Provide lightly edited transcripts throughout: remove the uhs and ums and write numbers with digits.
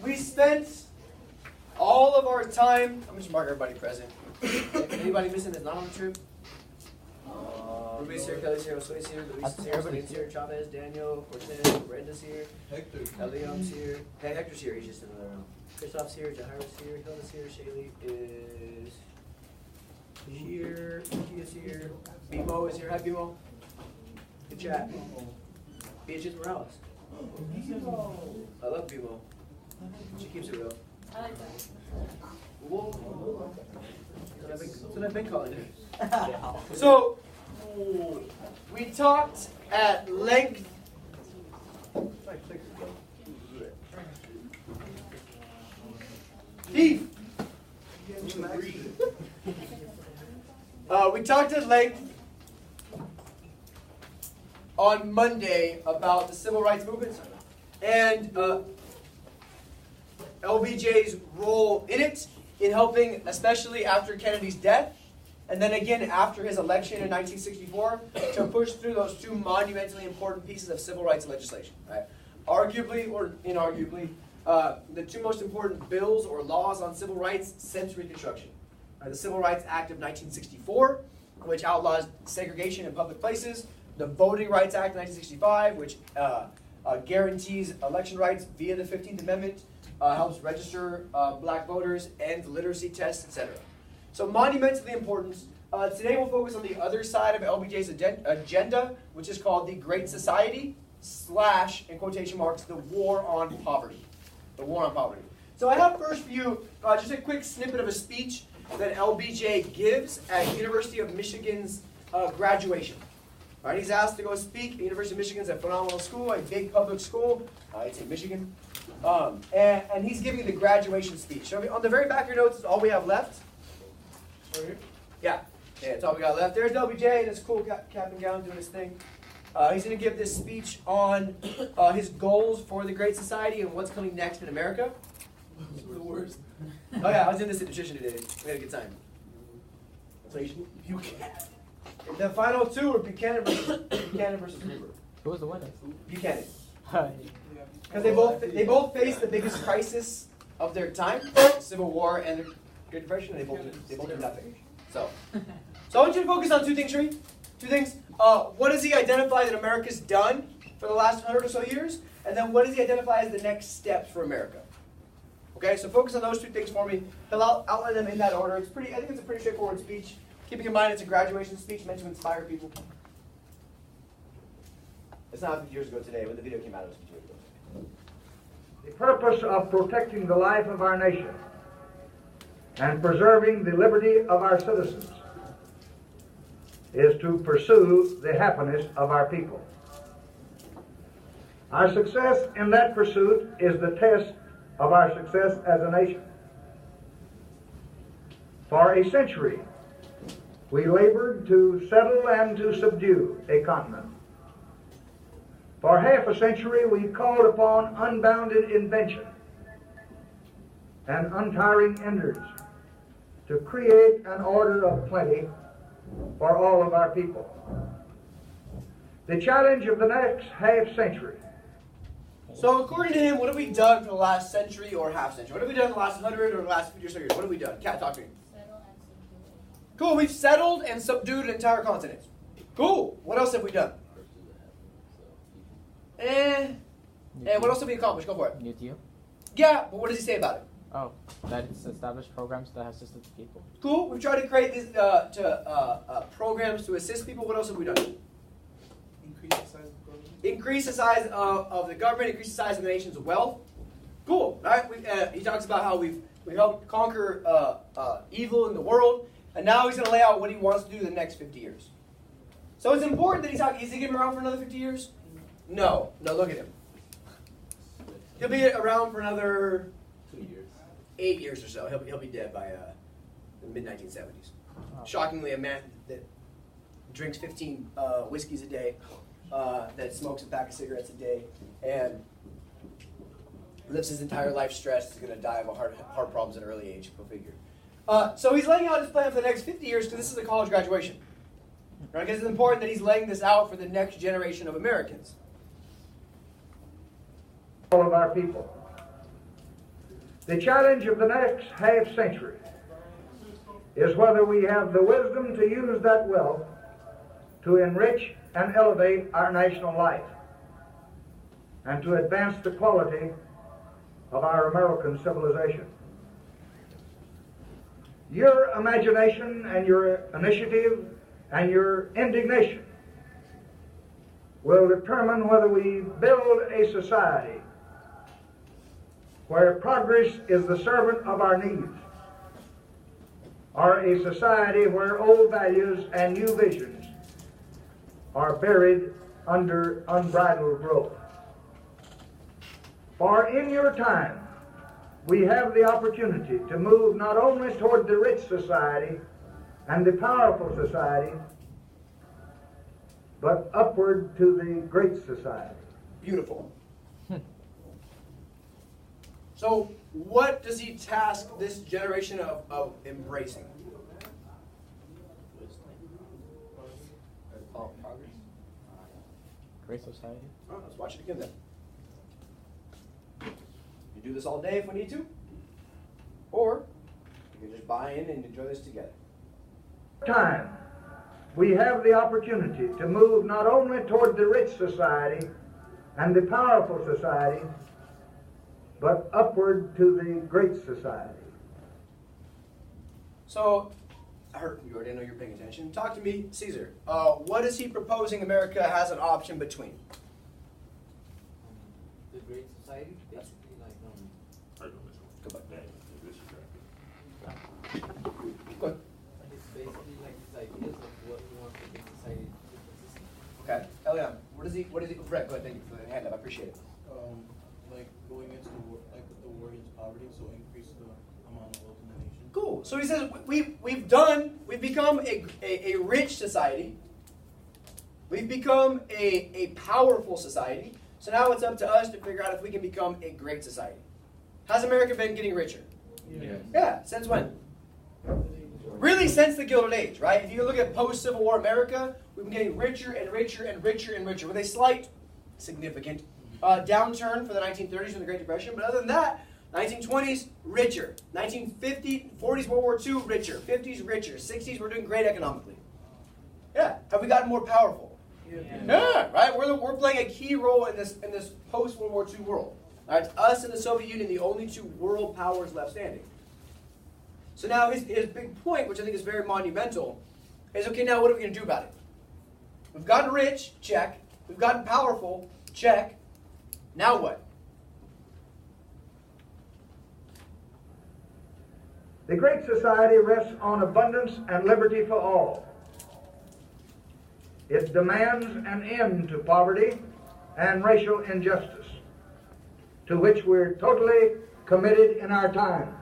we spent all of our time. I'm just mark everybody present. Anybody missing that's not on the trip? Ruby's here, Kelly's here, Josue's here, Luis is here, Salim's here, Chavez, Daniel, Cortez, Brenda's here, Hector. Eliam's here. Hey, Hector's here, he's just in another room. Christoph's here, Jahiro's here, Hilda's here, Shaylee is here, Kia's here, Bimo is here. Hi, Bimo. Good chat. Beatrice Morales. I love Bimo. She keeps it real. I like that. Whoa. That's what I've been calling her. So, we talked at length. Thief. We talked at length on Monday about the civil rights movement and LBJ's role in it, in helping, especially after Kennedy's death, and then again after his election in 1964, to push through those two monumentally important pieces of civil rights legislation. Right? Arguably, or inarguably, the two most important bills or laws on civil rights since Reconstruction. The Civil Rights Act of 1964, which outlaws segregation in public places. The Voting Rights Act of 1965, which guarantees election rights via the 15th Amendment, helps register black voters, ends literacy tests, etc. So monumentally important. Today we'll focus on the other side of LBJ's agenda, which is called the Great Society / in quotation marks, the War on Poverty. The War on Poverty. So I have first for you just a quick snippet of a speech that LBJ gives at University of Michigan's graduation. All right, he's asked to go speak at University of Michigan's a phenomenal school, a big public school. It's in Michigan. And he's giving the graduation speech. So on the very back of your notes is all we have left. Right here? Yeah, that's all we got left. There's LBJ in his cool cap and gown doing his thing. He's going to give this speech on his goals for the Great Society and what's coming next in America. The worst. Oh yeah, I was in this nutrition today. We had a good time. So you can't. The final two are Buchanan versus Hoover. Who was the winner? Buchanan. Because they both faced the biggest crisis of their time, Civil War and the Great Depression, and they both did nothing. So I want you to focus on two things, Sheree. Two things. What does he identify that America's done for the last 100 or so years? And then what does he identify as the next steps for America? Okay, so focus on those two things for me. He'll outline them in that order. I think it's a pretty straightforward speech. Keeping in mind it's a graduation speech meant to inspire people. It's not 50 years ago today. When the video came out, it was 50 years ago. The purpose of protecting the life of our nation and preserving the liberty of our citizens is to pursue the happiness of our people. Our success in that pursuit is the test of our success as a nation. For a century, we labored to settle and to subdue a continent. For half a century, we called upon unbounded invention and untiring endurance to create an order of plenty for all of our people. The challenge of the next half century. So according to him, what have we done for the last century or half century? What have we done in the last 100 or the last 50 or so years? What have we done? Kat, talk to me. Settle and subdue. Cool, we've settled and subdued an entire continent. Cool. What else have we done? And what else have we accomplished? Go for it. New deal? Yeah, but what does he say about it? Oh, that it's established programs that assist the people. Cool. We've tried to create these programs to assist people. What else have we done? Increase the size of the government. Increase the size of the nation's wealth. Cool. All right. He talks about how we've helped conquer evil in the world, and now he's going to lay out what he wants to do in the next 50 years. So it's important that he's talking. Is he going to be around for another 50 years? No. No. Look at him. He'll be around for another 2 years. 8 years or so. He'll be dead by the mid-1970s. Oh. Shockingly, a man that drinks 15 whiskeys a day, that smokes a pack of cigarettes a day, and lives his entire life stressed, is going to die of heart problems at an early age. Go figure. So he's laying out his plan for the next 50 years because this is a college graduation. Right? Because it's important that he's laying this out for the next generation of Americans. All of our people. The challenge of the next half century is whether we have the wisdom to use that wealth to enrich and elevate our national life and to advance the quality of our American civilization. Your imagination and your initiative and your indignation will determine whether we build a society where progress is the servant of our needs, or a society where old values and new visions are buried under unbridled growth. For in your time, we have the opportunity to move not only toward the rich society and the powerful society, but upward to the great society. Beautiful. So, what does he task this generation of embracing? Progress? Great society. Oh, let's watch it again then. You do this all day if we need to, or you can just buy in and enjoy this together. Time, we have the opportunity to move not only toward the rich society and the powerful society, but upward to the great society. So, I heard you already know you're paying attention. Talk to me, Caesar. What is he proposing America has an option between? The Great Society, basically, Go back. it's basically like his ideas of what he wants the Great Society to consist of. Okay, Eliam, what is he, Brett, go ahead, thank you for the hand up, I appreciate it. Like going into the war against poverty, so increase the amount of wealth in the nation. Cool, so he says we've become a rich society, we've become a powerful society, so now it's up to us to figure out if we can become a great society. Has America been getting richer? Yeah, since when? Really since the Gilded Age, right? If you look at post-Civil War America, we've been getting richer and richer and richer and richer with a slight, significant downturn for the 1930s and the Great Depression, but other than that, 1920s, richer. 1950s, 40s, World War II, richer. 50s, richer. 60s, we're doing great economically. Yeah. Have we gotten more powerful? Yeah, right? We're playing a key role in this post-World War II world. All right, it's us and the Soviet Union, the only two world powers left standing. So now his big point, which I think is very monumental, is, okay, now what are we going to do about it? We've gotten rich, check. We've gotten powerful, check. Now what? The great society rests on abundance and liberty for all. It demands an end to poverty and racial injustice, to which we're totally committed in our time.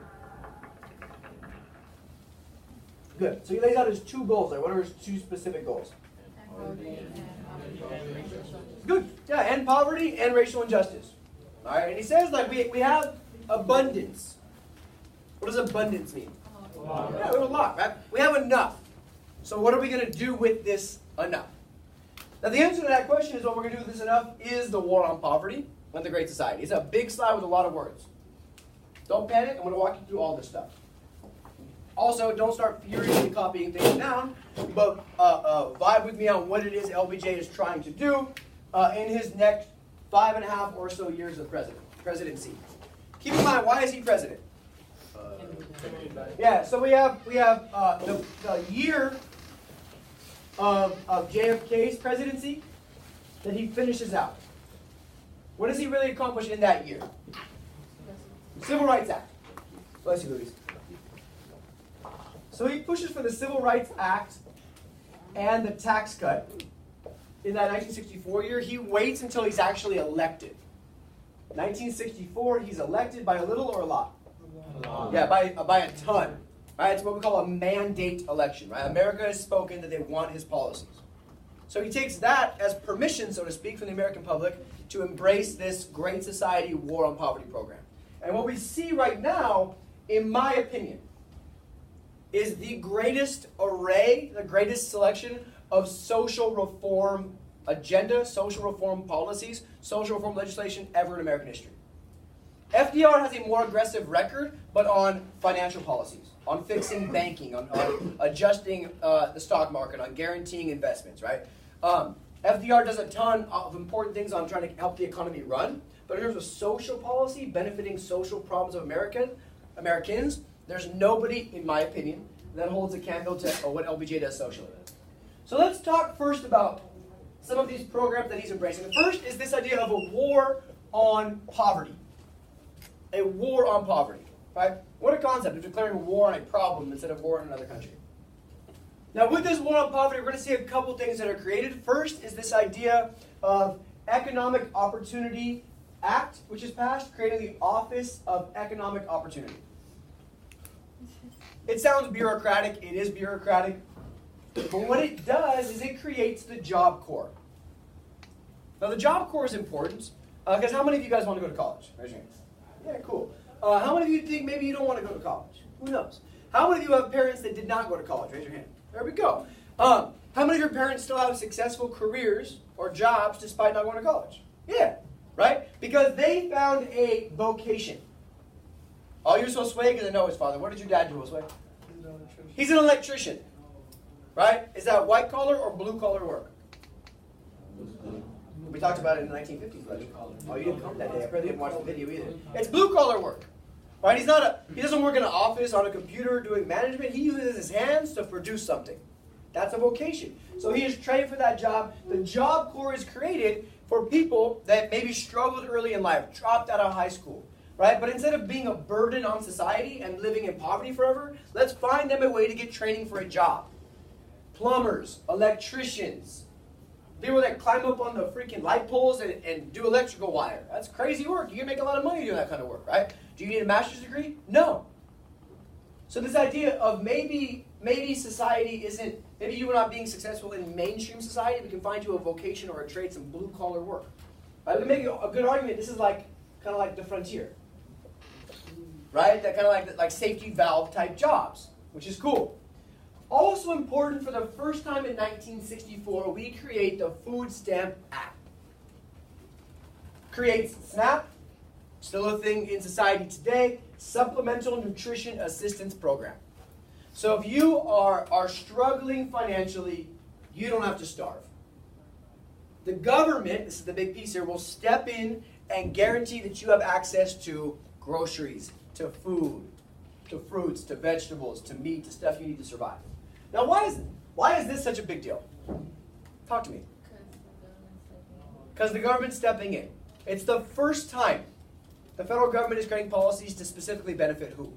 Good. So he lays out his two goals there. What are his two specific goals? Good. Yeah, and poverty and racial injustice. All right, and he says like we have abundance. What does abundance mean? Yeah, we have a lot, right? We have enough. So what are we going to do with this enough? Now the answer to that question is what we're going to do with this enough is the war on poverty and the Great Society. It's a big slide with a lot of words. Don't panic. I'm going to walk you through all this stuff. Also, don't start furiously copying things down, but vibe with me on what it is LBJ is trying to do in his next 5.5 or so years of presidency. Keep in mind, why is he president? Yeah, so we have the year of JFK's presidency that he finishes out. What does he really accomplish in that year? Civil Rights Act. Bless you, Louise. So he pushes for the Civil Rights Act and the tax cut in that 1964 year. He waits until he's actually elected. 1964, he's elected by a little or a lot? Yeah, by a ton. Right? It's what we call a mandate election. Right? America has spoken that they want his policies. So he takes that as permission, so to speak, from the American public to embrace this Great Society War on Poverty program. And what we see right now, in my opinion, is the greatest array, the greatest selection of social reform agenda, social reform policies, social reform legislation ever in American history. FDR has a more aggressive record, but on financial policies, on fixing banking, on adjusting the stock market, on guaranteeing investments, right? FDR does a ton of important things on trying to help the economy run, but in terms of social policy, benefiting social problems of Americans, there's nobody, in my opinion, that holds a candle to what LBJ does socially. So let's talk first about some of these programs that he's embracing. The first is this idea of a war on poverty. A war on poverty, right? What a concept of declaring war on a problem instead of war on another country. Now, with this war on poverty, we're going to see a couple things that are created. First is this idea of Economic Opportunity Act, which is passed, creating the Office of Economic Opportunity. It sounds bureaucratic. It is bureaucratic. But what it does is it creates the Job Corps. Now, the Job Corps is important because how many of you guys want to go to college? Raise your hands. Yeah, cool. How many of you think maybe you don't want to go to college? Who knows? How many of you have parents that did not go to college? Raise your hand. There we go. How many of your parents still have successful careers or jobs despite not going to college? Yeah, right? Because they found a vocation. Oh, you're so sway because I know his father. What did your dad do, Josue? He's an electrician. Right? Is that white collar or blue collar work? We talked about it in the 1950s. Right? Oh, you didn't come that day. I probably didn't watch the video either. It's blue collar work. Right? He doesn't work in an office on a computer doing management. He uses his hands to produce something. That's a vocation. So he is trained for that job. The Job Corps is created for people that maybe struggled early in life, dropped out of high school. Right? But instead of being a burden on society and living in poverty forever, let's find them a way to get training for a job. Plumbers, electricians, people that climb up on the freaking light poles and do electrical wire. That's crazy work. You can make a lot of money doing that kind of work, right? Do you need a master's degree? No. So this idea of maybe society isn't, maybe you are not being successful in mainstream society, we can find you a vocation or a trade, some blue collar work. Right? We make a good argument. This is kind of like the frontier. Right? That kind of like safety valve type jobs, which is cool. Also important, for the first time in 1964, we create the Food Stamp Act. Creates SNAP, still a thing in society today, Supplemental Nutrition Assistance Program. So if you are struggling financially, you don't have to starve. The government, this is the big piece here, will step in and guarantee that you have access to groceries, to food, to fruits, to vegetables, to meat, to stuff you need to survive. Now, why is this such a big deal? Talk to me. Because the government's stepping in. It's the first time the federal government is creating policies to specifically benefit who?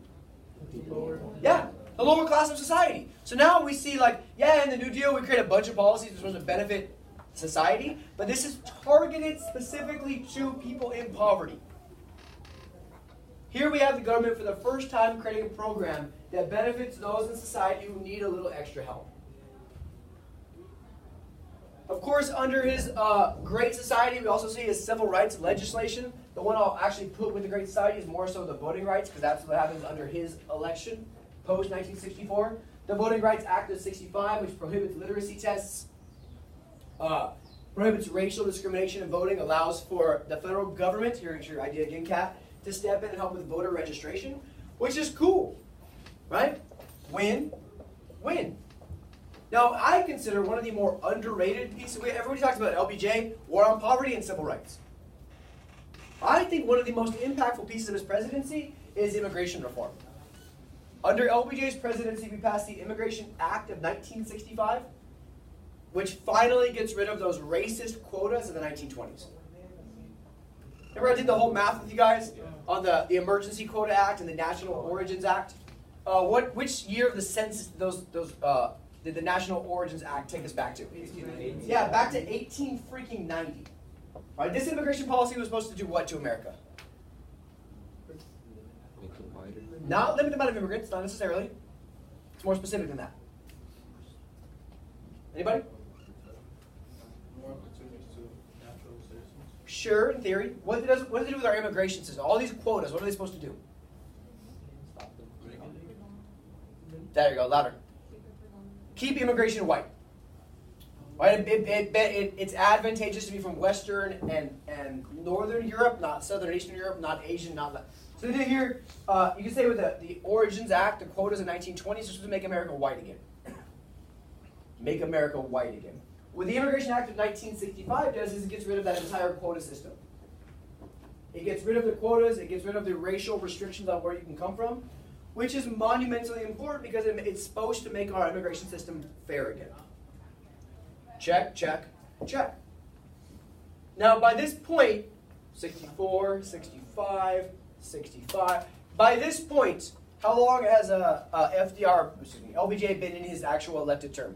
Yeah, the lower class of society. So now we see in the New Deal we create a bunch of policies that are supposed to benefit society, but this is targeted specifically to people in poverty. Here we have the government for the first time creating a program that benefits those in society who need a little extra help. Of course, under his Great Society, we also see his civil rights legislation. The one I'll actually put with the Great Society is more so the voting rights, because that's what happens under his election, post-1964. The Voting Rights Act of 65, which prohibits literacy tests, prohibits racial discrimination in voting, allows for the federal government, here's your idea again, Kat, to step in and help with voter registration, which is cool, right? Win, win. Now, I consider one of the more underrated pieces, everybody talks about LBJ, war on poverty and civil rights. I think one of the most impactful pieces of his presidency is immigration reform. Under LBJ's presidency, we passed the Immigration Act of 1965, which finally gets rid of those racist quotas in the 1920s. Remember I did the whole math with you guys on the Emergency Quota Act and the National Origins Act? Which year of the census did the National Origins Act take us back to? Yeah, back to 1890. Right? This immigration policy was supposed to do what to America? Not limit the amount of immigrants, not necessarily. It's more specific than that. Anybody? More opportunities to natural citizens. Sure, in theory. What does it do with our immigration system? All these quotas, what are they supposed to do? There you go, louder. Keep immigration white. Right? It's advantageous to be from Western and Northern Europe, not Southern and Eastern Europe, not Asian, not. So they did here, you can say with the Origins Act, the quotas in 1920s, this was to make America white again. Make America white again. What the Immigration Act of 1965 does is it gets rid of that entire quota system. It gets rid of the quotas, it gets rid of the racial restrictions on where you can come from, which is monumentally important because it's supposed to make our immigration system fair again. Check, check, check. Now, by this point, 64, 65, 65, by this point, how long has LBJ been in his actual elected term?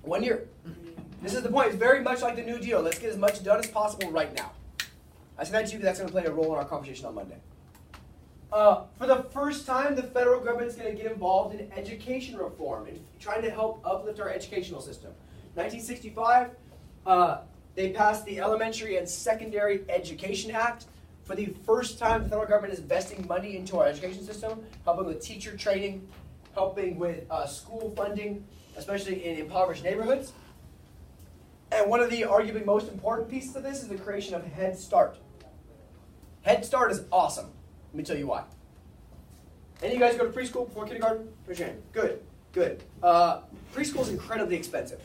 1 year. This is the point. It's very much like the New Deal. Let's get as much done as possible right now. I said that to you because that's going to play a role in our conversation on Monday. For the first time, the federal government is going to get involved in education reform and trying to help uplift our educational system. 1965, they passed the Elementary and Secondary Education Act. For the first time, the federal government is investing money into our education system, helping with teacher training, helping with school funding, especially in impoverished neighborhoods. And one of the arguably most important pieces of this is the creation of Headstart. Headstart is awesome. Let me tell you why. Any of you guys go to preschool before kindergarten? Raise your hand. Good, good. Preschool is incredibly expensive.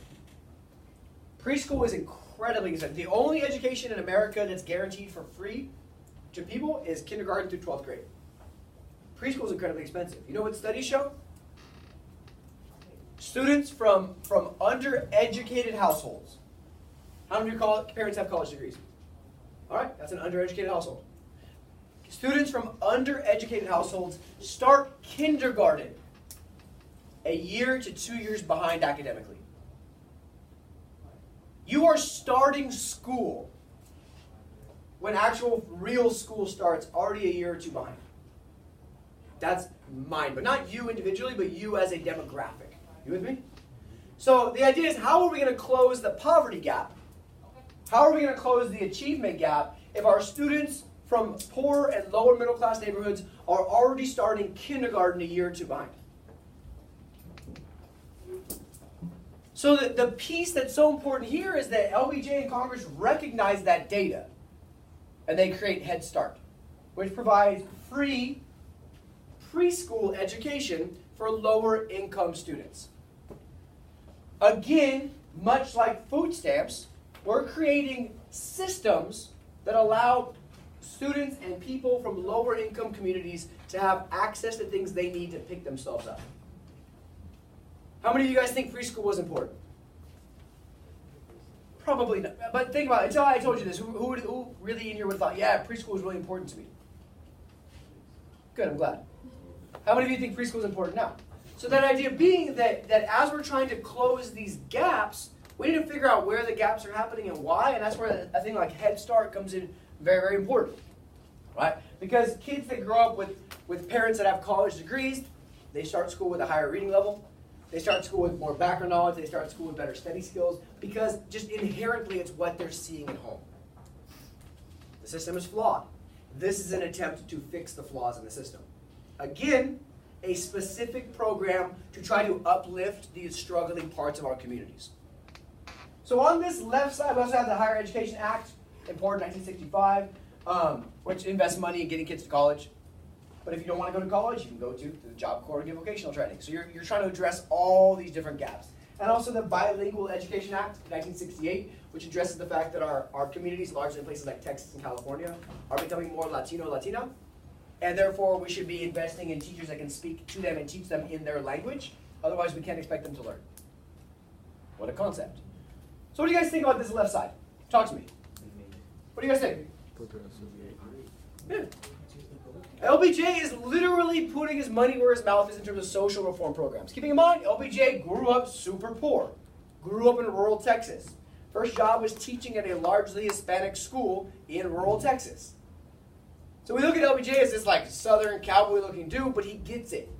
Preschool is incredibly expensive. The only education in America that's guaranteed for free to people is kindergarten through 12th grade. Preschool is incredibly expensive. You know what studies show? Students from undereducated households. How many of your parents have college degrees? All right, that's an undereducated household. Students from undereducated households start kindergarten a year to 2 years behind academically. You are starting school when actual real school starts already a year or two behind. That's mine, but not you individually, but you as a demographic. You with me? So the idea is, how are we going to close the poverty gap? How are we going to close the achievement gap if our students from poor and lower middle class neighborhoods are already starting kindergarten a year or two behind? So the piece that's so important here is that LBJ and Congress recognize that data, and they create Head Start, which provides free preschool education for lower income students. Again, much like food stamps, we're creating systems that allow students and people from lower income communities to have access to things they need to pick themselves up. How many of you guys think preschool was important? Probably not. But think about it. Until I told you this, who really in here would have thought, yeah, preschool was really important to me? Good, I'm glad. How many of you think preschool is important now? So that idea being that as we're trying to close these gaps, we need to figure out where the gaps are happening and why, and that's where a thing like Head Start comes in very, very important, right? Because kids that grow up with parents that have college degrees, they start school with a higher reading level. They start school with more background knowledge. They start school with better study skills because just inherently it's what they're seeing at home. The system is flawed. This is an attempt to fix the flaws in the system. Again, a specific program to try to uplift these struggling parts of our communities. So on this left side, we also have the Higher Education Act, important 1965, which invests money in getting kids to college. But if you don't want to go to college, you can go to the Job Corps and get vocational training. So you're trying to address all these different gaps. And also the Bilingual Education Act, 1968, which addresses the fact that our communities, largely in places like Texas and California, are becoming more Latino. And therefore, we should be investing in teachers that can speak to them and teach them in their language. Otherwise, we can't expect them to learn. What a concept. So what do you guys think about this left side? Talk to me. What do you guys think? Yeah. LBJ is literally putting his money where his mouth is in terms of social reform programs. Keeping in mind, LBJ grew up super poor. Grew up in rural Texas. First job was teaching at a largely Hispanic school in rural Texas. So we look at LBJ as this like southern cowboy looking dude, but he gets it.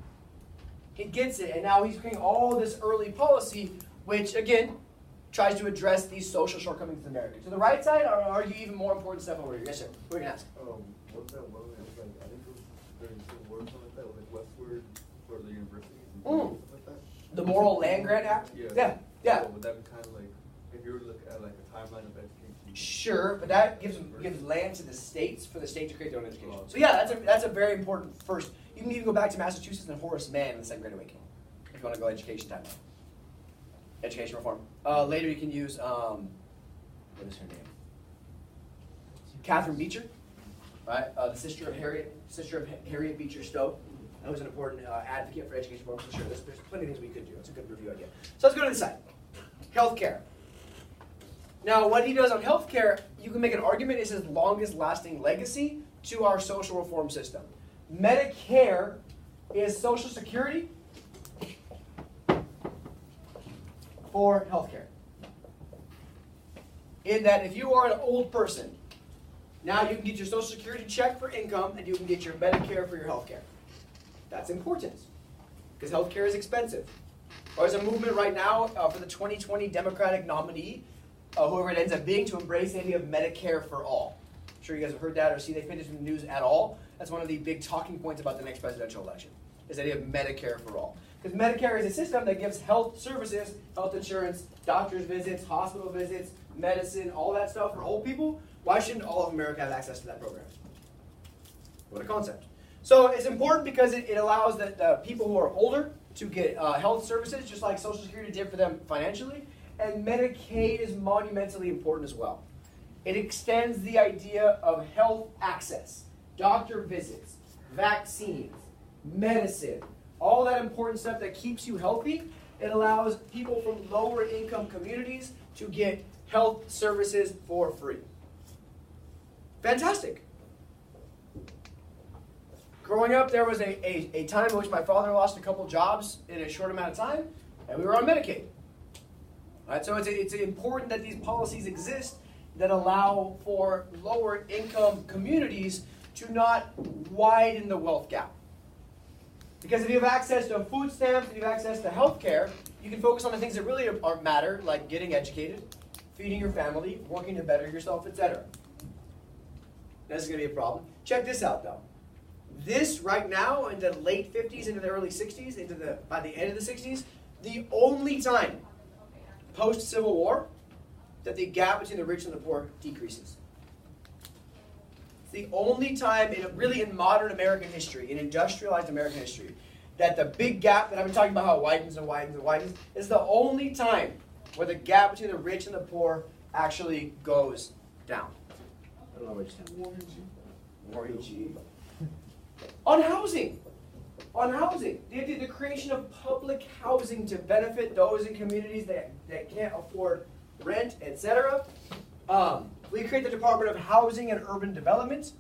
He gets it, and now he's creating all this early policy, which again, tries to address these social shortcomings in America. To the right side, I'll argue even more important stuff over here. Yes, sir. What are you going to ask? What's that one? It was like, I think it was during the Civil War or something like that, like westward for the universities and stuff like that. The Moral Land Grant Act? Yeah. Yeah. Yeah. So would that be kind of like, if you were to look at like a timeline of education? Sure, but that gives land to the states for the state to create their own education. So yeah, that's a very important first. You can even go back to Massachusetts and Horace Mann in the Second Great Awakening if you want to go education timeline. Education reform. Later you can use what is her name? Catherine Beecher, right? The sister of Harriet Beecher Stowe. That was an important advocate for education reform for sure. There's plenty of things we could do. It's a good review idea. So let's go to the side. Healthcare. Now, what he does on healthcare, you can make an argument, is his longest lasting legacy to our social reform system. Medicare is Social Security for healthcare. In that if you are an old person, now you can get your Social Security check for income and you can get your Medicare for your healthcare. That's important because healthcare is expensive. There's a movement right now for the 2020 Democratic nominee, whoever it ends up being, to embrace the idea of Medicare for all. I'm sure you guys have heard that or see they've finished in the news at all. That's one of the big talking points about the next presidential election, is the idea of Medicare for all. Because Medicare is a system that gives health services, health insurance, doctor's visits, hospital visits, medicine, all that stuff for old people. Why shouldn't all of America have access to that program? What a concept. So it's important because it allows the people who are older to get health services, just like Social Security did for them financially. And Medicaid is monumentally important as well. It extends the idea of health access, doctor visits, vaccines, medicine, all that important stuff that keeps you healthy. It allows people from lower income communities to get health services for free. Fantastic. Growing up, there was a time in which my father lost a couple jobs in a short amount of time, and we were on Medicaid. Right, so it's important that these policies exist that allow for lower income communities to not widen the wealth gap. Because if you have access to food stamps, if you have access to health care, you can focus on the things that really matter, like getting educated, feeding your family, working to better yourself, etc. This is going to be a problem. Check this out, though. This right now, in the late 50s into the early 60s, by the end of the 60s, the only time post-Civil War that the gap between the rich and the poor decreases. It's the only time, in modern American history, in industrialized American history, that the big gap that I've been talking about, how it widens and widens and widens, is the only time where the gap between the rich and the poor actually goes down. I don't know what you're saying. Warren. On housing. On housing, the creation of public housing to benefit those in communities that can't afford rent, etc. We create the Department of Housing and Urban Development,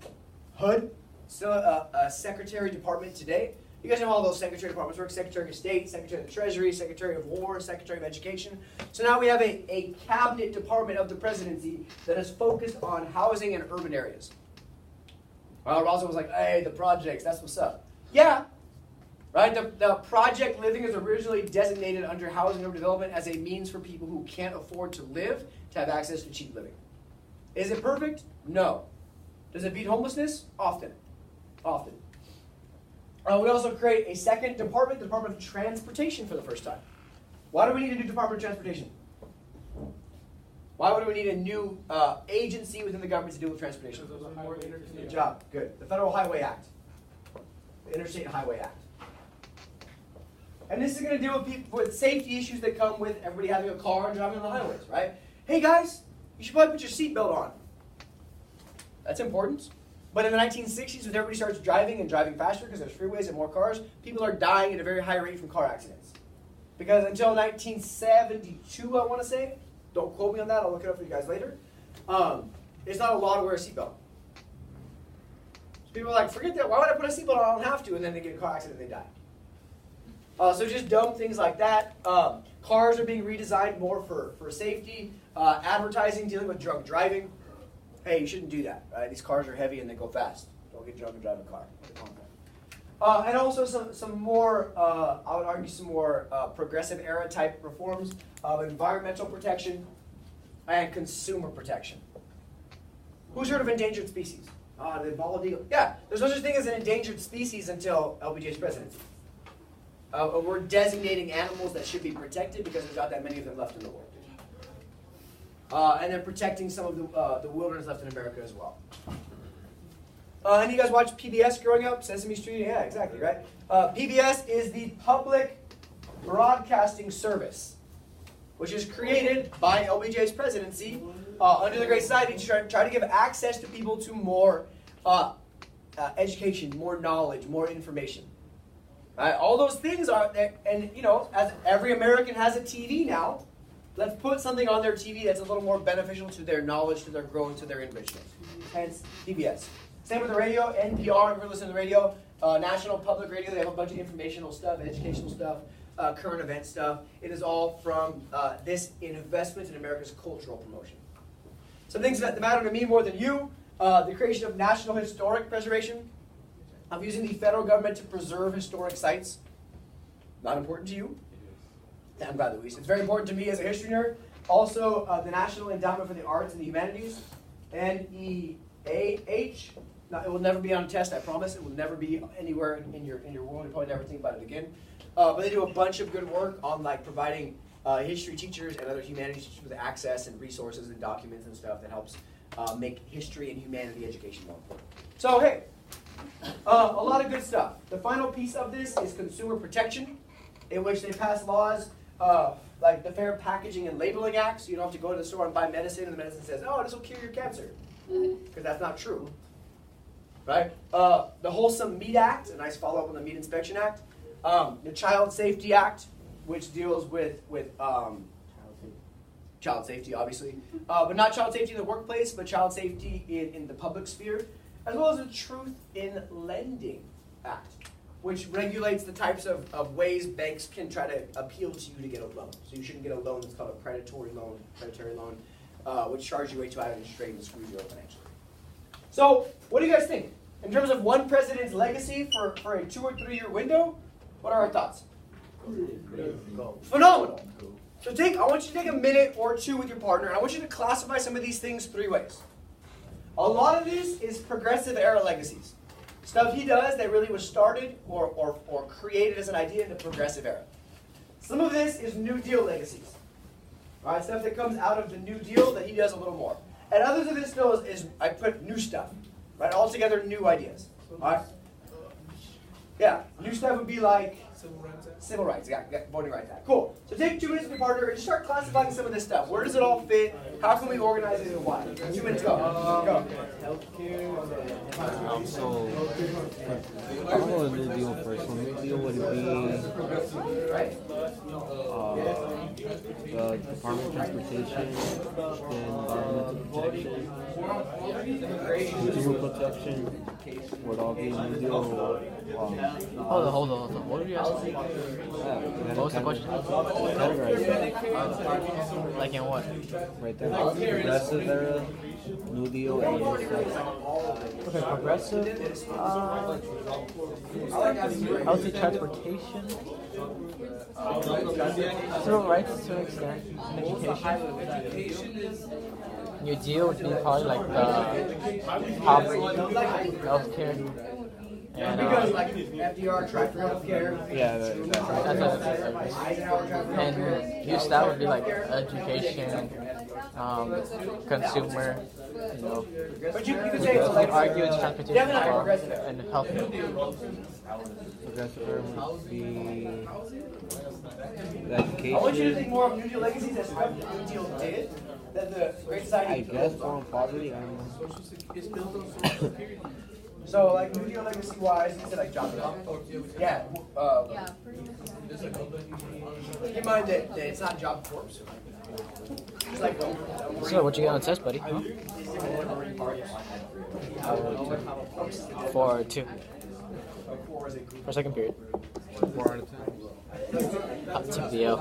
HUD, still a secretary department today. You guys know how all those secretary departments work: Secretary of State, Secretary of the Treasury, Secretary of War, Secretary of Education. So now we have a cabinet department of the presidency that is focused on housing and urban areas. Well, Roswell was like, hey, the projects, that's what's up. Yeah. Right? The project living is originally designated under housing and urban development as a means for people who can't afford to live to have access to cheap living. Is it perfect? No. Does it beat homelessness? Often. Often. We also create a second department, the Department of Transportation, for the first time. Why do we need a new Department of Transportation? Why would we need a new agency within the government to deal with transportation? Good job. Good. The Federal Highway Act. The Interstate Highway Act. And this is going to deal with people with safety issues that come with everybody having a car and driving on the highways, right? Hey guys, you should probably put your seatbelt on. That's important. But in the 1960s, when everybody starts driving and driving faster because there's freeways and more cars, people are dying at a very high rate from car accidents. Because until 1972, I want to say, don't quote me on that, I'll look it up for you guys later, it's not a law to wear a seatbelt. So people are like, forget that, why would I put a seatbelt on? I don't have to, and then they get in a car accident and they die. So just dumb things like that. Cars are being redesigned more for safety. Advertising, dealing with drunk driving. Hey, you shouldn't do that. Right? These cars are heavy and they go fast. Don't get drunk and drive a car. And also some more, I would argue, some more progressive era type reforms of environmental protection and consumer protection. Who's heard of endangered species? The bald eagle. Yeah, there's no such thing as an endangered species until LBJ's presidency. We're designating animals that should be protected because there's not that many of them left in the world. And then protecting some of the wilderness left in America as well. And you guys watch PBS growing up? Sesame Street? Yeah, exactly, right? PBS is the Public Broadcasting Service, which is created by LBJ's presidency under the Great Society to try to give access to people to more education, more knowledge, more information. Right? All those things are there, and you know, as every American has a TV now, let's put something on their TV that's a little more beneficial to their knowledge, to their growth, to their enrichment. Hence, PBS. Same with the radio, NPR, if you're listening to the radio, National Public Radio, they have a bunch of informational stuff, educational stuff, current event stuff. It is all from this investment in America's cultural promotion. Some things that matter to me more than you, the creation of national historic preservation. I'm using the federal government to preserve historic sites. Not important to you? I'm glad that we. It's very important to me as a history nerd. Also, the National Endowment for the Arts and the Humanities, NEAH. It will never be on a test, I promise. It will never be anywhere in your world. You'll probably never think about it again. But they do a bunch of good work on like providing history teachers and other humanities teachers with access and resources and documents and stuff that helps make history and humanity education more important. So hey, a lot of good stuff. The final piece of this is consumer protection, in which they pass laws like the Fair Packaging and Labeling Act, so you don't have to go to the store and buy medicine and the medicine says, oh, this will cure your cancer. Because that's not true. Right? The Wholesome Meat Act, a nice follow-up on the Meat Inspection Act. The Child Safety Act, which deals with child safety, obviously. But not child safety in the workplace, but child safety in the public sphere. As well as the Truth in Lending Act, which regulates the types of ways banks can try to appeal to you to get a loan. So you shouldn't get a loan that's called a predatory loan, which charges you way too high on interest rate and screws you up financially. So, what do you guys think? In terms of one president's legacy for a 2 or 3 year window, what are our thoughts? Phenomenal. So I want you to take a minute or two with your partner, and I want you to classify some of these things 3 ways. A lot of this is progressive era legacies. Stuff he does that really was started or created as an idea in the progressive era. Some of this is New Deal legacies. All right, stuff that comes out of the New Deal that he does a little more. And others of this still is I put new stuff, right? Altogether new ideas. All right? Yeah, new stuff would be like Civil rights, yeah, Voting Rights Act. Cool. So take 2 minutes with your partner and just start classifying some of this stuff. Where does it all fit? How can we organize it and why? 2 minutes, go. Go. So, I'll go with New Deal first. So New Deal would be the Department of Transportation, then Consumer Protection would all be New Deal. Hold on. What did you ask? What was the question? Like in what? Right there. Progressive era, New Deal, and Okay, progressive. I would say transportation. Civil rights to an extent. Education. New Deal would be probably like the poverty, healthcare. And, because like FDR tried for healthcare. yeah, that's and use that would be like education, consumer, you know. But you could say it's like argue it's transportation and healthcare. progressive would be the I want you to education. think more of New Deal legacies as what the New Deal did, that the Great Society I guess more on poverty. I don't know. It's built on social security. So like New Deal legacy wise, you said like job development. Yeah. Yeah, pretty much. Keep in mind that it's not job corps. It's like So what you got on test, buddy? Huh? For 2. For second period. 4 out of 10. Up to the L.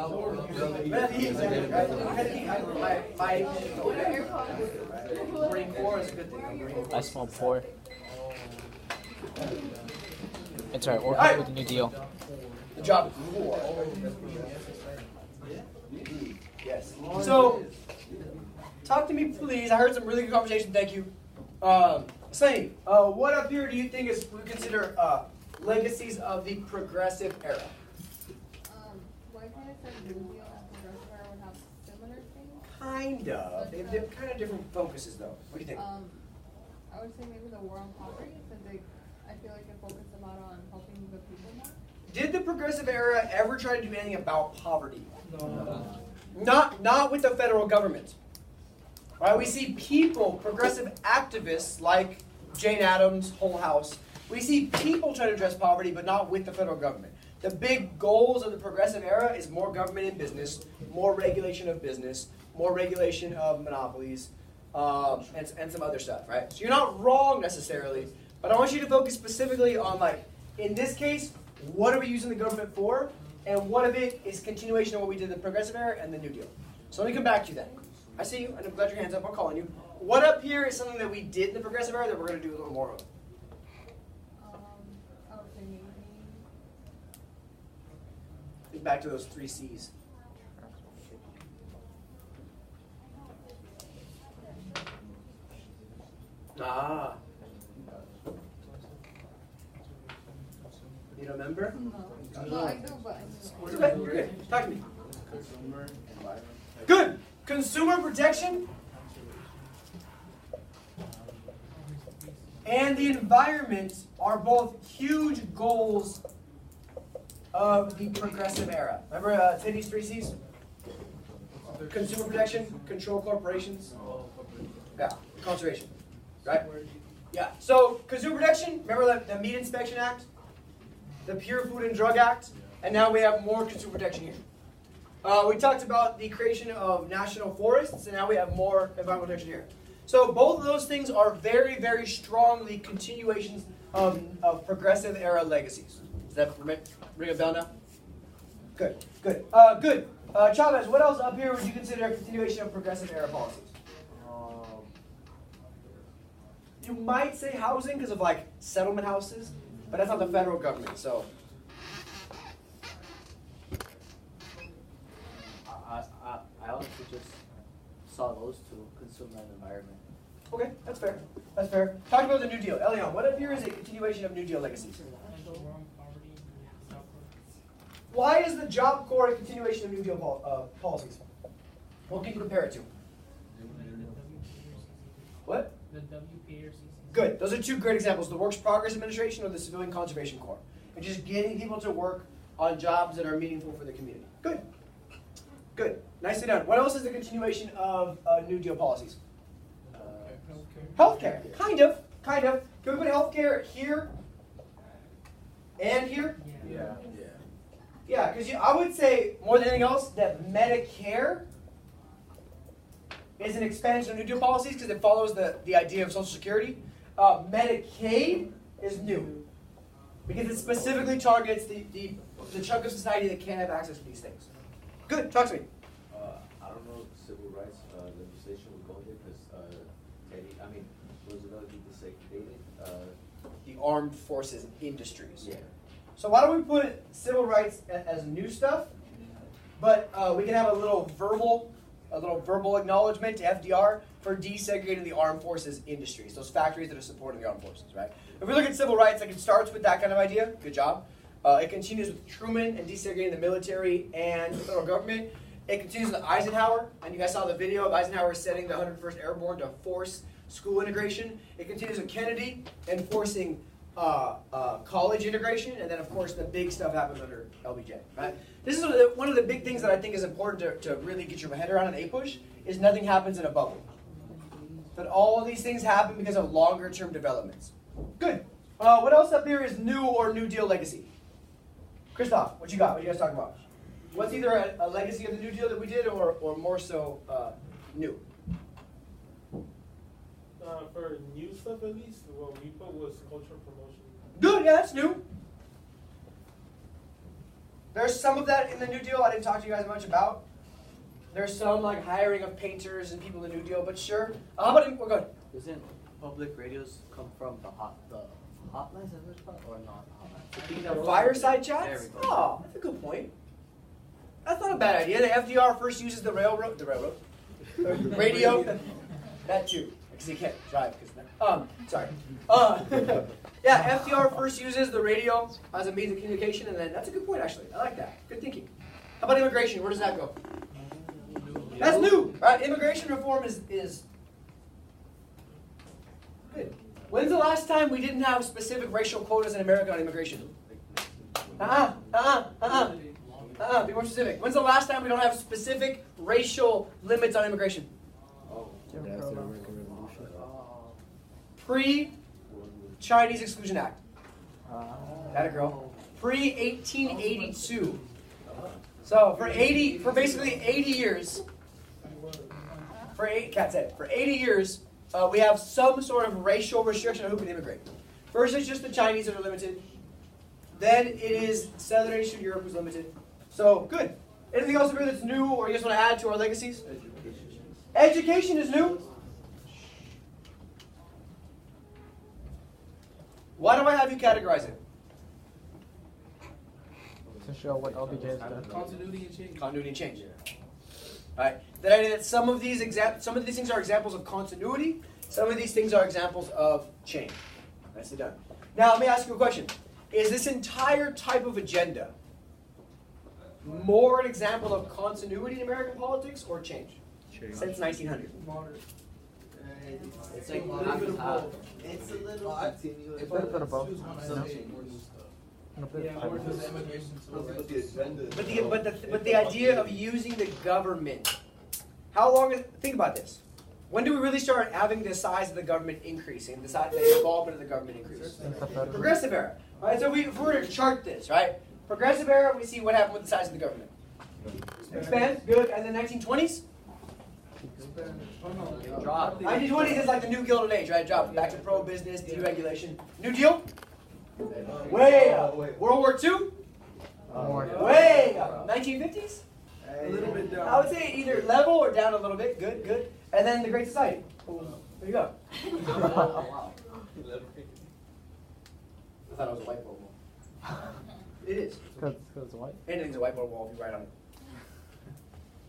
I smell poor. It's alright, we're good with the New Deal. the job corps. Yes. So, talk to me, please. I heard some really good conversation. Thank you. Sonny, what up here do you think is we consider legacies of the progressive era? I kind of said New Deal and Progressive Era would have similar things. Kind of. They're kind of different focuses, though. What do you think? I would say maybe the war on poverty, because I feel like it focused a lot on helping the people more. Did the Progressive Era ever try to do anything about poverty? No. Not with the federal government. Right? We see people, progressive activists like Jane Addams, Whole House. We see people try to address poverty, but not with the federal government. The big goals of the Progressive Era is more government in business, more regulation of business, more regulation of monopolies, and some other stuff, right? So you're not wrong necessarily, but I want you to focus specifically on, like, in this case, what are we using the government for, and what of it is continuation of what we did in the Progressive Era and the New Deal. So let me come back to you then. I see you, and I'm glad your hand's up. I'm calling you. What up here is something that we did in the Progressive Era that we're going to do a little more of? I would say maybe. Think back to those 3 C's. Ah. You don't remember? No. No, I do, but I It's okay. You're good. Talk to me. Consumer environment. Good. Consumer protection and the environment are both huge goals of the Progressive Era. Remember Teddy's 3 C's? Consumer protection, control corporations, yeah, conservation, right? Yeah, so consumer protection, remember the Meat Inspection Act, the Pure Food and Drug Act, and now we have more consumer protection here. We talked about the creation of national forests, and now we have more environmental protection here. So both of those things are very, very strongly continuations of Progressive Era legacies. Does that ring a bell now? Good, good. Good. Chavez, what else up here would you consider a continuation of Progressive Era policies? You might say housing because of like settlement houses, but that's not the federal government, so. I honestly just saw those two, consumer and environment. Okay, that's fair. That's fair. Talk about the New Deal. Elion, what up here is a continuation of New Deal legacies? Why is the Job Corps a continuation of New Deal policies? What can you compare it to? What? The WPA or CCC. Good. Those are 2 great examples. The Works Progress Administration or the Civilian Conservation Corps. And just getting people to work on jobs that are meaningful for the community. Good. Good. Nicely done. What else is the continuation of New Deal policies? Healthcare. Kind of. Kind of. Can we put healthcare here and here? Yeah. Yeah, because I would say, more than anything else, that Medicare is an expansion of New Deal policies because it follows the idea of Social Security. Medicaid is new because it specifically targets the chunk of society that can't have access to these things. Good, talk to me. I don't know if civil rights legislation would go there because Teddy, was it going to be desegregated? The armed forces industries. Yeah. So why don't we put civil rights as new stuff, but we can have a little verbal acknowledgement to FDR for desegregating the armed forces industries, those factories that are supporting the armed forces, right? If we look at civil rights, like it starts with that kind of idea, good job. It continues with Truman and desegregating the military and the federal government. It continues with Eisenhower, and you guys saw the video of Eisenhower setting the 101st Airborne to force school integration. It continues with Kennedy enforcing college integration, and then of course the big stuff happens under LBJ, right? This is one of the big things that I think is important to really get your head around in APUSH, is nothing happens in a bubble. But all of these things happen because of longer term developments. Good. What else up here is new or New Deal legacy? Christoph, what you got? What are you guys talking about? What's either a legacy of the New Deal that we did or more so new? For new stuff at least, what we put was cultural promotion. Good, yeah, that's new. There's some of that in the New Deal I didn't talk to you guys much about. There's some like hiring of painters and people in the New Deal, but sure. How about we're good. Doesn't public radios come from the hotlines, is it called, or not hotlines? The fireside chats? Oh, that's a good point. That's not a bad idea. The FDR first uses the radio. That too, because he can't drive. Sorry. Yeah, FDR first uses the radio as a means of communication, and then that's a good point actually. I like that. Good thinking. How about immigration? Where does that go? That's new, right? Immigration reform is good. When's the last time we didn't have specific racial quotas in America on immigration? Be more specific. When's the last time we don't have specific racial limits on immigration? Pre-Chinese Exclusion Act. That a girl. Pre-1882. So for basically 80 years, for 80 years, we have some sort of racial restriction on who can immigrate. First, it's just the Chinese that are limited. Then it is Southern Eastern Europe who's limited. So good. Anything else over here that's new, or you guys want to add to our legacies? Education is new. Why do I have you categorize it? To show what LBJ has done. Continuity and change. Continuity and change. All right. The idea that some of these things are examples of continuity. Some of these things are examples of change. Nicely done. Now let me ask you a question: is this entire type of agenda more an example of continuity in American politics or change? Since 1900. It's like a little bit of both. It's a little continuous. It's a little bit of both. But the idea of using the government. How long? Think about this. When do we really start having the size of the government increasing? The involvement of the government increase? Progressive era. Right. So if we were to chart this, right? Progressive era, we see what happened with the size of the government. Expand, good, and then 1920s. Drop. 1920s is like the new Gilded Age, right? Drop back to pro-business, deregulation. New Deal. Way up. World War II. Way up. 1950s. A little bit down. I would say either level or down a little bit. Good, good. And then the Great Society. There you go. Wow. I thought it was a whiteboard wall. It is. Because it's white. Anything's a whiteboard wall if you write on it.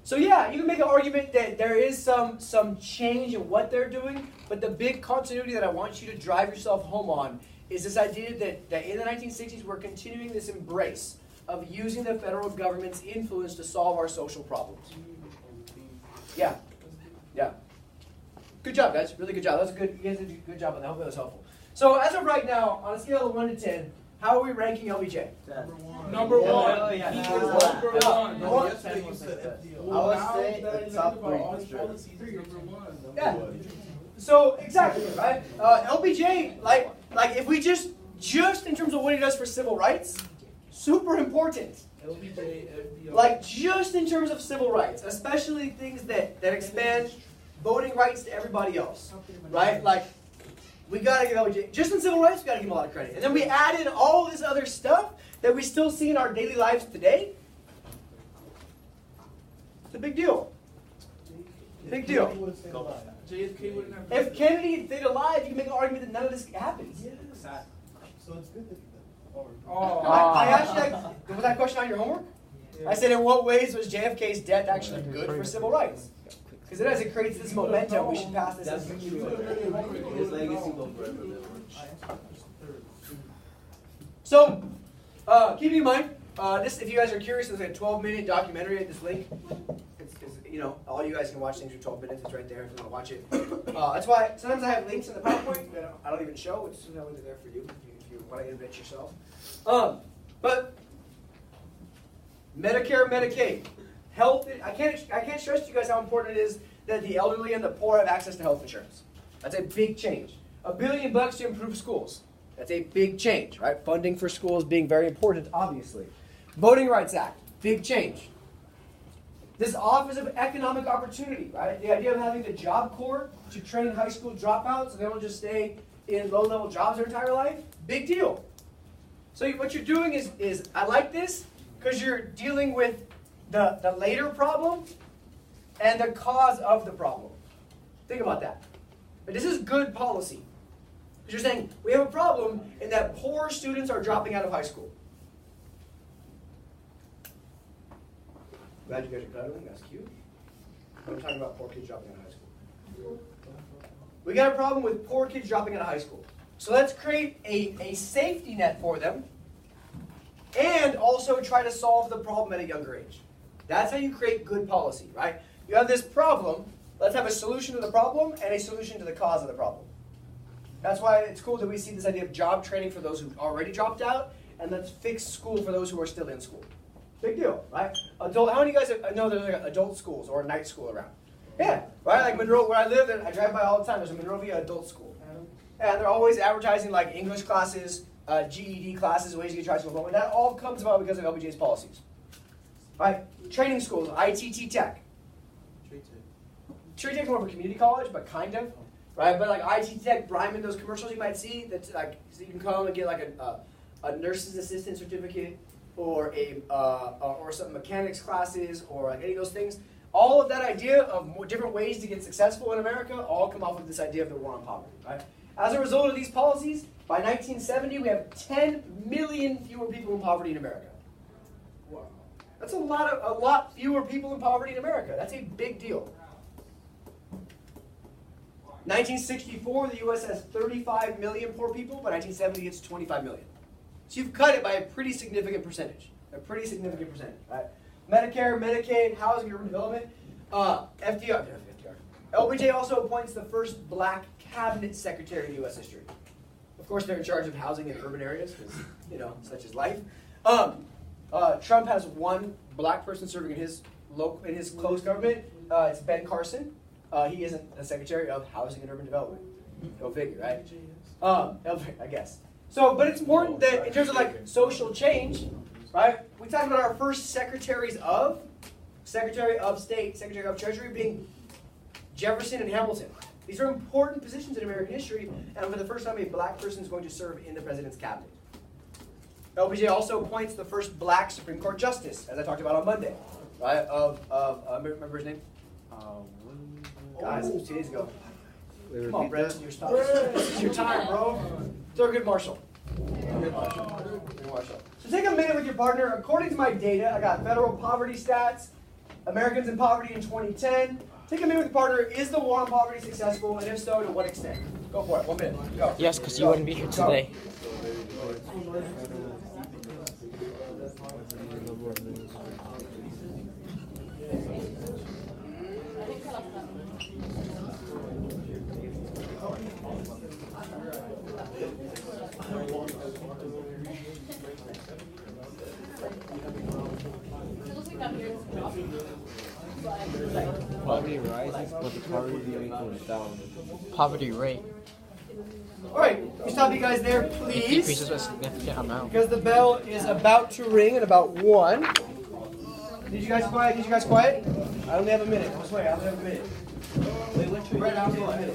So yeah, you can make an argument that there is some change in what they're doing, but the big continuity that I want you to drive yourself home on is this idea that in the 1960s we're continuing this embrace of using the federal government's influence to solve our social problems. Yeah. Yeah. Good job, guys. Really good job. That's good. You guys did a good job on that. I hope that was helpful. So as of right now, on a scale of 1 to 10, how are we ranking LBJ? Number one. Oh, yeah. Number one. Yesterday you said FDR. I would say the top three. Yeah. So exactly, right? LBJ, like if we just in terms of what he does for civil rights, super important. LBJ, FDR. Like just in terms of civil rights, especially things that expand voting rights to everybody else, right? Like we gotta give LBJ just in civil rights. We gotta give him a lot of credit, and then we add in all this other stuff that we still see in our daily lives today. It's a big deal. Big deal. JFK wouldn't have. If Kennedy had stayed alive, you can make an argument that none of this happens. Yeah, exactly. So it's good that he did. I actually, was that question on your homework? Yeah. I said, in what ways was JFK's death actually good for civil rights? Because it as it creates this momentum, we should pass this as a His legacy will forever live. So, keep in mind, this, if you guys are curious, there's a 12-minute documentary at this link. It's, you know, all you guys can watch things for 12 minutes. It's right there if you want to watch it. That's why sometimes I have links in the PowerPoint that I don't even show. It's just always there for you if you want to invent yourself. But Medicare, Medicaid, health. I can't stress to you guys how important it is that the elderly and the poor have access to health insurance. That's a big change. $1 billion to improve schools. That's a big change, right? Funding for schools being very important, obviously. Voting Rights Act, big change. This Office of Economic Opportunity, right? The idea of having the Job Corps to train high school dropouts so they don't just stay in low-level jobs their entire life, big deal. So what you're doing is I like this because you're dealing with the later problem and the cause of the problem. Think about that. But this is good policy. Because you're saying, we have a problem in that poor students are dropping out of high school. Glad you guys are cuddling, that's cute. I'm talking about poor kids dropping out of high school. We got a problem with poor kids dropping out of high school. So let's create a safety net for them and also try to solve the problem at a younger age. That's how you create good policy, right? You have this problem. Let's have a solution to the problem and a solution to the cause of the problem. That's why it's cool that we see this idea of job training for those who've already dropped out, and let's fix school for those who are still in school. Big deal, right? Adult. How many of you guys know there's like adult schools or a night school around? Yeah, right? Like Monroe, where I live, I drive by all the time. There's a Monrovia adult school. And they're always advertising like English classes, GED classes, ways to get tricycle home. And that all comes about because of LBJ's policies. All right, training schools, ITT Tech. Trade Tech's more of a community college, but kind of. Right, but like ITT Tech, Bryman, those commercials you might see, that's like, so you can come and get like a nurse's assistant certificate, or or some mechanics classes, or like any of those things. All of that idea of different ways to get successful in America all come off of this idea of the war on poverty, right? As a result of these policies, by 1970, we have 10 million fewer people in poverty in America. Wow. That's a lot fewer people in poverty in America. That's a big deal. 1964, the U.S. has 35 million poor people. By 1970, it's 25 million. So you've cut it by a pretty significant percentage. Right? Medicare, Medicaid, housing, urban development. LBJ also appoints the first black cabinet secretary in U.S. history. Of course, they're in charge of housing in urban areas, because, such is life. Trump has one black person serving in his close government. It's Ben Carson. He isn't the Secretary of Housing and Urban Development. Go figure, right? I guess. So, but it's important that in terms of like social change, right? We talked about our first Secretary of State, Secretary of Treasury being Jefferson and Hamilton. These are important positions in American history, and for the first time, a black person is going to serve in the president's cabinet. LBJ also appoints the first black Supreme Court justice, as I talked about on Monday, right? Remember his name? Guys, it was 2 days ago. Come on, Brett, this is your time, bro. Thurgood Marshall. So take a minute with your partner. According to my data, I got federal poverty stats, Americans in poverty in 2010. Take a minute with your partner. Is the war on poverty successful, and if so, to what extent? Go for it. 1 minute. Go. Yes, because you wouldn't be here today. Poverty rises, but the poverty rate goes down. Poverty rate. All right, we stop you guys there, It please. decreases a significant amount. Because the bell is about to ring in about 1. Did you guys quiet? I only have a minute. I swear, I only have a minute. Brett, I only have a minute.